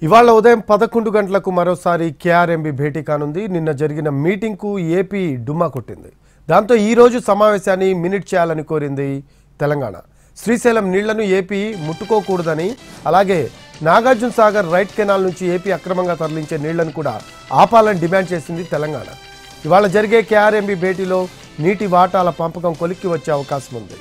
ఇవాళ ఉదయం 11 గంటలకు మరోసారి కేఆర్ఎంబీ భేటీ కానుంది. నిన్న జరిగిన మీటింగ్కు ఏపీ డుమ్మా కొట్టింది. దాంతో ఈ రోజు సమావేశాన్ని మినిట్ చేయాలని కోరింది తెలంగాణ. శ్రీశైలం నీళ్లను ఏపీ ముట్టుకోకూడదని, అలాగే నాగార్జున సాగర్ రైట్ కెనాల్ నుంచి ఏపీ అక్రమంగా తరలించే నీళ్లను కూడా ఆపాలని డిమాండ్ చేసింది తెలంగాణ. ఇవాళ జరిగే కేఆర్ఎంబీ భేటీలో నీటి వాటాల పంపకం కొలిక్కి వచ్చే అవకాశం ఉంది.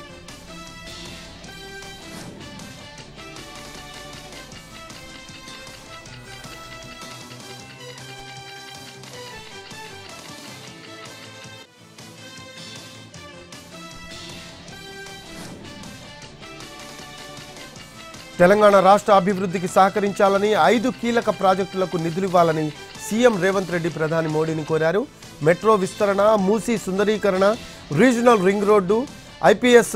తెలంగాణ రాష్ట్ర అభివృద్ధికి సహకరించాలని 5 కీలక ప్రాజెక్టులకు నిధులు ఇవ్వాలని సీఎం రేవంత్ రెడ్డి ప్రధాని మోడీని కోరారు. మెట్రో విస్తరణ, మూసీ సుందరీకరణ, రీజనల్ రింగ్ రోడ్డు, ఐపీఎస్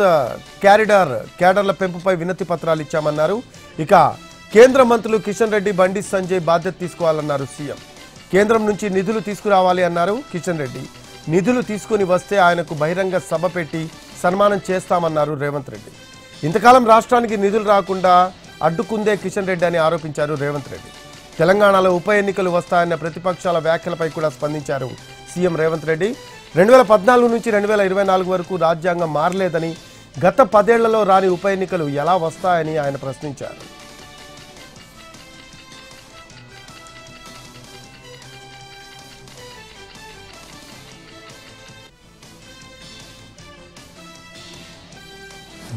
క్యాడర్ల పెంపుపై వినతి పత్రాలు ఇచ్చామన్నారు. ఇక కేంద్ర మంత్రులు కిషన్ రెడ్డి, బండి సంజయ్ బాధ్యత తీసుకోవాలన్నారు సీఎం. కేంద్రం నుంచి నిధులు తీసుకురావాలి అన్నారు కిషన్ రెడ్డి. నిధులు తీసుకుని వస్తే ఆయనకు బహిరంగ సభ పెట్టి సన్మానం చేస్తామన్నారు రేవంత్ రెడ్డి. ఇంతకాలం రాష్ట్రానికి నిధులు రాకుండా అడ్డుకుందే కిషన్ రెడ్డి అని ఆరోపించారు రేవంత్ రెడ్డి. తెలంగాణలో ఉప ఎన్నికలు వస్తాయన్న ప్రతిపక్షాల వ్యాఖ్యలపై కూడా స్పందించారు సీఎం రేవంత్ రెడ్డి. 2014 నుంచి 2024 వరకు రాజ్యాంగం మారలేదని, గత 10 ఏళ్లలో రాని ఉప ఎన్నికలు ఎలా వస్తాయని ఆయన ప్రశ్నించారు.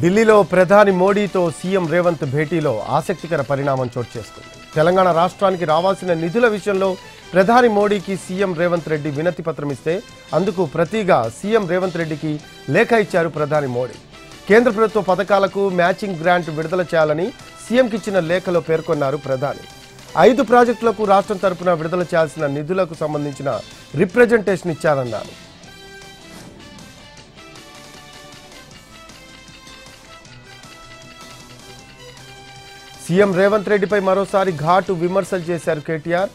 ఢిల్లీలో ప్రధాని మోడీతో సీఎం రేవంత్ భేటీలో ఆసక్తికర పరిణామం చోటు చేసుకుంది. తెలంగాణ రాష్ట్రానికి రావాల్సిన నిధుల విషయంలో ప్రధాని మోడీకి సీఎం రేవంత్ రెడ్డి వినతి పత్రం ఇస్తే అందుకు ప్రతిగా సీఎం రేవంత్ రెడ్డికి లేఖ ఇచ్చారు ప్రధాని మోడీ. కేంద్ర ప్రభుత్వ పథకాలకు మ్యాచింగ్ గ్రాంట్ విడుదల చేయాలని సీఎంకి ఇచ్చిన లేఖలో పేర్కొన్నారు ప్రధాని. 5 ప్రాజెక్టులకు రాష్ట్రం తరపున విడుదల చేయాల్సిన నిధులకు సంబంధించిన రిప్రజెంటేషన్ ఇచ్చారన్నారు. సీఎం రేవంత్ రెడ్డిపై మరోసారి ఘాటు విమర్శలు చేశారు కేటీఆర్.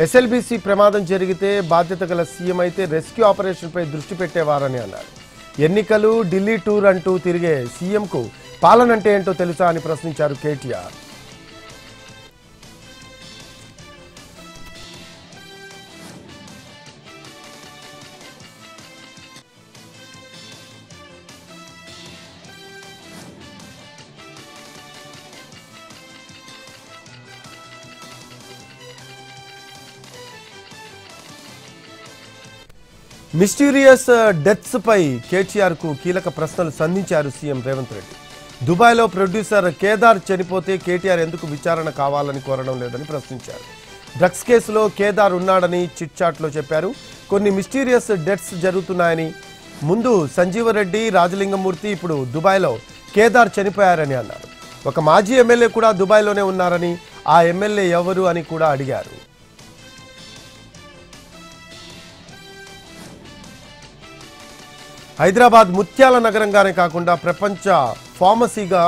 ఎస్ఎల్బీసీ ప్రమాదం జరిగితే బాధ్యత గల సీఎం అయితే రెస్క్యూ ఆపరేషన్పై దృష్టి పెట్టేవారని అన్నారు. ఎన్నికలు, ఢిల్లీ టూర్ అంటూ తిరిగే సీఎంకు పాలన అంటే ఏంటో తెలుసా అని ప్రశ్నించారు కేటీఆర్. మిస్టీరియస్ డెత్స్ పై కేటీఆర్ కు కీలక ప్రశ్నలు సంధించారు సీఎం రేవంత్ రెడ్డి. దుబాయ్లో ప్రొడ్యూసర్ కేదార్ చనిపోతే కేటీఆర్ ఎందుకు విచారణ కావాలని కోరడం లేదని ప్రశ్నించారు. డ్రగ్స్ కేసులో కేదార్ ఉన్నాడని చిట్ చాట్లో చెప్పారు. కొన్ని మిస్టీరియస్ డెత్స్ జరుగుతున్నాయని, ముందు సంజీవరెడ్డి, రాజలింగమూర్తి, ఇప్పుడు దుబాయ్లో కేదార్ చనిపోయారని అన్నారు. ఒక మాజీ ఎమ్మెల్యే కూడా దుబాయ్లోనే ఉన్నారని, ఆ ఎమ్మెల్యే ఎవరు అని కూడా అడిగారు. హైదరాబాద్ ముత్యాల నగరంగానే కాకుండా ప్రపంచ ఫార్మసీగా,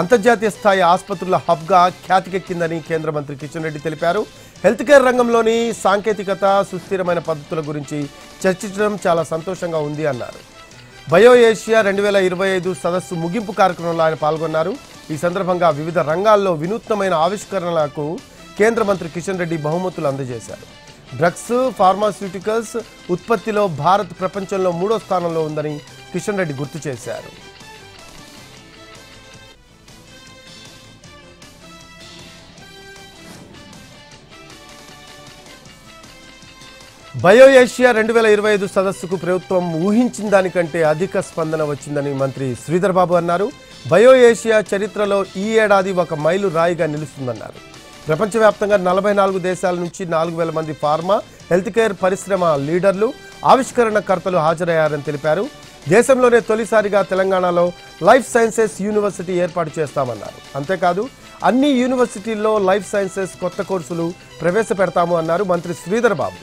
అంతర్జాతీయ స్థాయి ఆసుపత్రుల హబ్గా ఖ్యాతికెక్కిందని కేంద్ర మంత్రి కిషన్ రెడ్డి తెలిపారు. హెల్త్ కేర్ రంగంలోని సాంకేతికత, సుస్థిరమైన పద్ధతుల గురించి చర్చించడం చాలా సంతోషంగా ఉంది అన్నారు. బయో ఏషియా 2025 సదస్సు ముగింపు కార్యక్రమంలో ఆయన పాల్గొన్నారు. ఈ సందర్భంగా వివిధ రంగాల్లో వినూత్నమైన ఆవిష్కరణలకు కేంద్ర మంత్రి కిషన్ రెడ్డి బహుమతులు అందజేశారు. డ్రగ్స్, ఫార్మాస్యూటికల్స్ ఉత్పత్తిలో భారత్ ప్రపంచంలో 3వ స్థానంలో ఉందని కిషన్ రెడ్డి గుర్తు చేశారు. బయో ఏషియా 2025 సదస్సుకు ప్రభుత్వం ఊహించిన దానికంటే అధిక స్పందన వచ్చిందని మంత్రి శ్రీధర్ బాబు అన్నారు. బయో ఏషియా చరిత్రలో ఈ ఏడాది ఒక మైలు రాయిగా నిలుస్తుందన్నారు. ప్రపంచవ్యాప్తంగా 44 దేశాల నుంచి 4000 మంది ఫార్మా, హెల్త్ కేర్ పరిశ్రమ లీడర్లు, ఆవిష్కరణకర్తలు హాజరయ్యారని తెలిపారు. దేశంలోనే తొలిసారిగా తెలంగాణలో లైఫ్ సైన్సెస్ యూనివర్సిటీ ఏర్పాటు చేస్తామన్నారు. అంతేకాదు అన్ని యూనివర్సిటీల్లో లైఫ్ సైన్సెస్ కొత్త కోర్సులు ప్రవేశపెడతాము అన్నారు మంత్రి శ్రీధర్ బాబు.